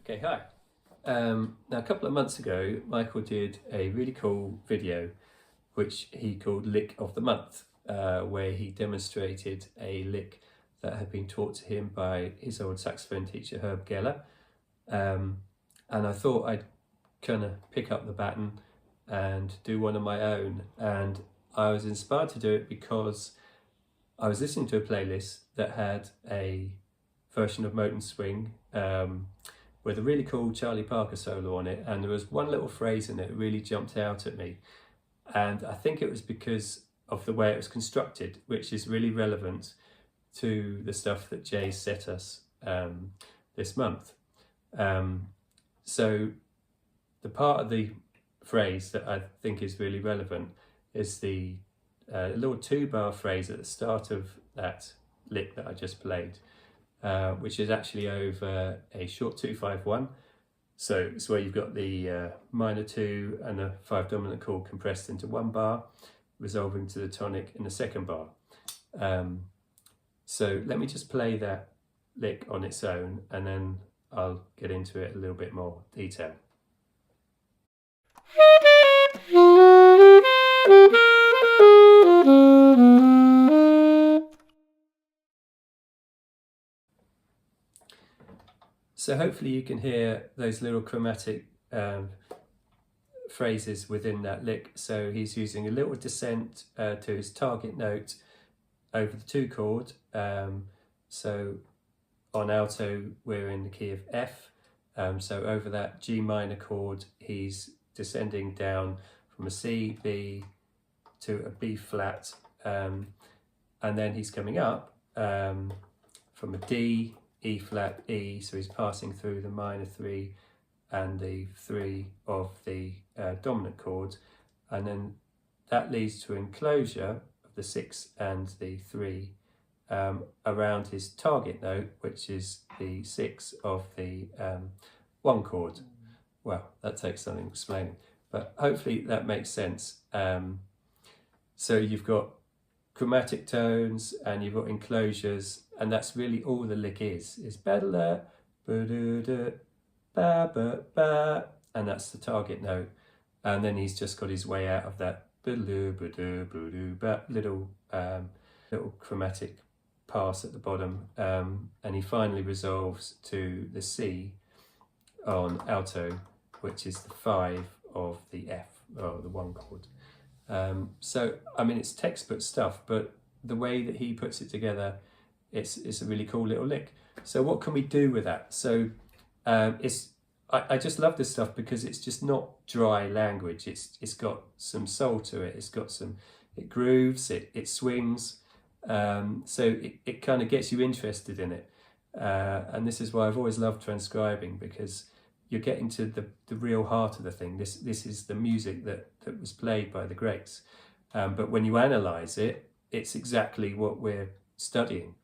Okay, hi. Now, a couple of months ago, Michael did a really cool video which he called Lick of the Month, where he demonstrated a lick that had been taught to him by his old saxophone teacher, Herb Geller. And I thought I'd kind of pick up the baton and do one of my own. And I was inspired to do it because I was listening to a playlist that had a version of Moten Swing with a really cool Charlie Parker solo on it, and there was one little phrase in it that really jumped out at me, and I think it was because of the way it was constructed, which is really relevant to the stuff that Jay set us this month. So the part of the phrase that I think is really relevant is the little 2-bar phrase at the start of that lick that I just played, which is actually over a short 2-5-1. So it's where you've got the minor 2 and the 5 dominant chord compressed into 1 bar, resolving to the tonic in the 2nd bar. So let me just play that lick on its own, and then I'll get into it a little bit more detail. So hopefully you can hear those little chromatic phrases within that lick. So he's using a little descent to his target note over the 2 chord. So on alto we're in the key of F. So over that G minor chord he's descending down from a C, B to a B flat, and then he's coming up from a D, E flat, E, so he's passing through the minor 3 and the 3 of the dominant chord, and then that leads to enclosure of the 6 and the 3 around his target note, which is the 6 of the 1 chord. Well, that takes something explaining, but hopefully that makes sense. So you've got chromatic tones and you've got enclosures, and that's really all the lick is ba-da-da, ba-da-da, ba-ba-ba, and that's the target note. And then he's just got his way out of that little chromatic pass at the bottom, and he finally resolves to the C on alto, which is the 5 of the F, or the 1 chord. So I mean, it's textbook stuff, but the way that he puts it together, it's a really cool little lick. So what can we do with that? So I just love this stuff because it's just not dry language. It's got some soul to it. It grooves, it swings. So it kind of gets you interested in it. And this is why I've always loved transcribing, because you're getting to the real heart of the thing. This is the music that was played by the greats. But when you analyse it, it's exactly what we're studying.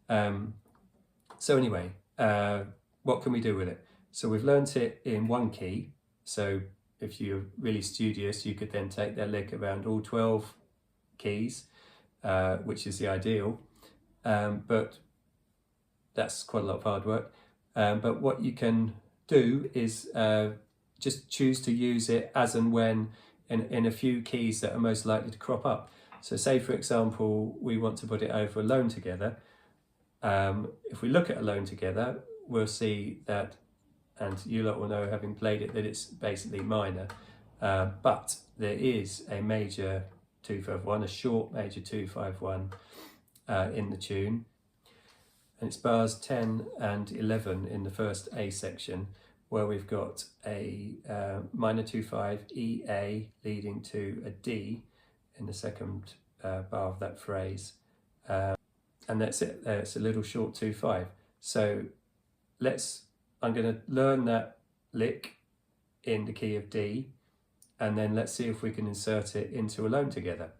So anyway, what can we do with it? So we've learnt it in 1 key. So if you're really studious, you could then take that lick around all 12 keys, which is the ideal. But that's quite a lot of hard work. But what you can do is just choose to use it as and when in a few keys that are most likely to crop up. So say, for example, we want to put it over Alone Together. If we look at Alone Together, we'll see that, and you lot will know, having played it, that it's basically minor. But there is a major 2-5-1, a short major 2-5-1 in the tune. And it's bars 10 and 11 in the first A section, where we've got a minor 2-5 E-A leading to a D in the 2nd bar of that phrase. And that's it. It's a little short 2-5. So I'm going to learn that lick in the key of D, and then let's see if we can insert it into Alone Together.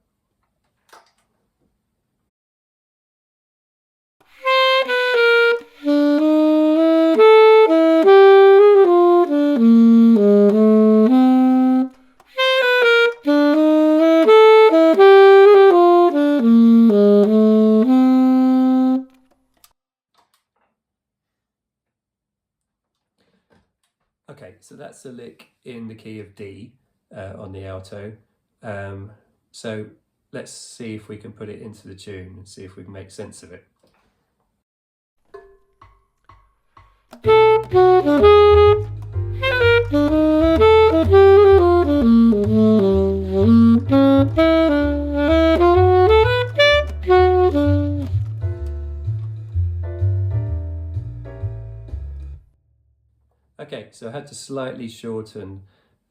Okay, so that's the lick in the key of D on the alto. So let's see if we can put it into the tune and see if we can make sense of it. Okay, so I had to slightly shorten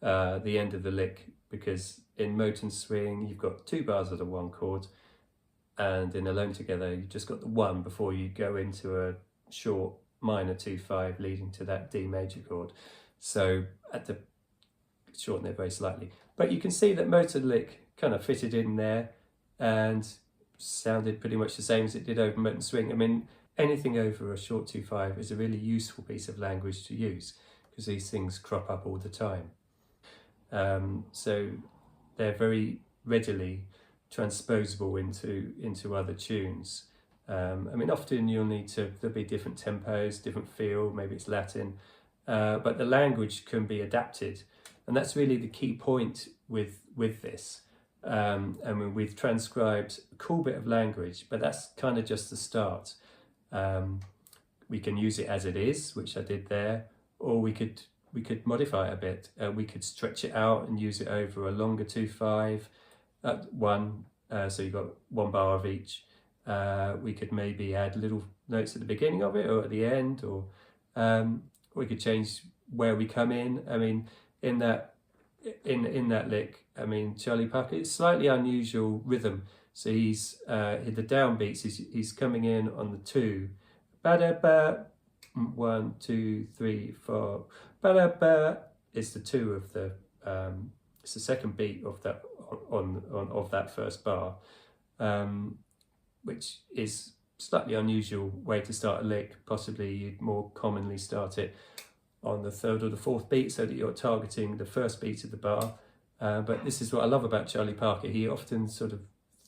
the end of the lick because in Moten Swing you've got 2 bars of the 1 chord, and in Alone Together you've just got the 1 before you go into a short minor 2/5 leading to that D major chord. So I had to shorten it very slightly. But you can see that Moten lick kind of fitted in there and sounded pretty much the same as it did over Moten Swing. I mean, anything over a short 2/5 is a really useful piece of language to use because these things crop up all the time. So they're very readily transposable into other tunes. I mean, often there'll be different tempos, different feel, maybe it's Latin, but the language can be adapted. And that's really the key point with this. I mean, we've transcribed a cool bit of language, but that's kind of just the start. We can use it as it is, which I did there, or we could modify it a bit. We could stretch it out and use it over a longer 2/5 one, so you've got 1 bar of each. We could maybe add little notes at the beginning of it or at the end, or we could change where we come in. I mean, in that lick, I mean, Charlie Parker, it's slightly unusual rhythm. So he's the downbeats, he's coming in on the 2, ba-da-ba, 1, 2, 3, 4, ba-da-ba. It's the 2 of the it's the second beat of that of that first bar, which is slightly unusual way to start a lick. Possibly you'd more commonly start it on the 3rd or the 4th beat so that you're targeting the first beat of the bar. But this is what I love about Charlie Parker. He often sort of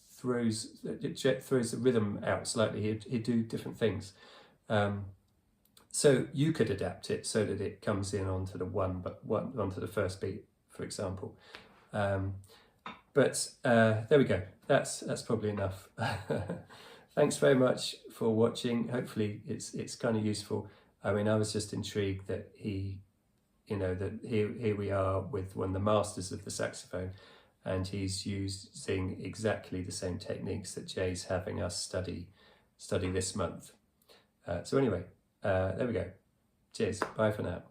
throws the rhythm out slightly. He'd do different things. So you could adapt it so that it comes in onto the onto the first beat, for example. But there we go. That's probably enough. Thanks very much for watching. Hopefully it's kind of useful. I mean, I was just intrigued that that here we are with one of the masters of the saxophone, and he's using exactly the same techniques that Jay's having us study this month. So anyway, there we go. Cheers. Bye for now.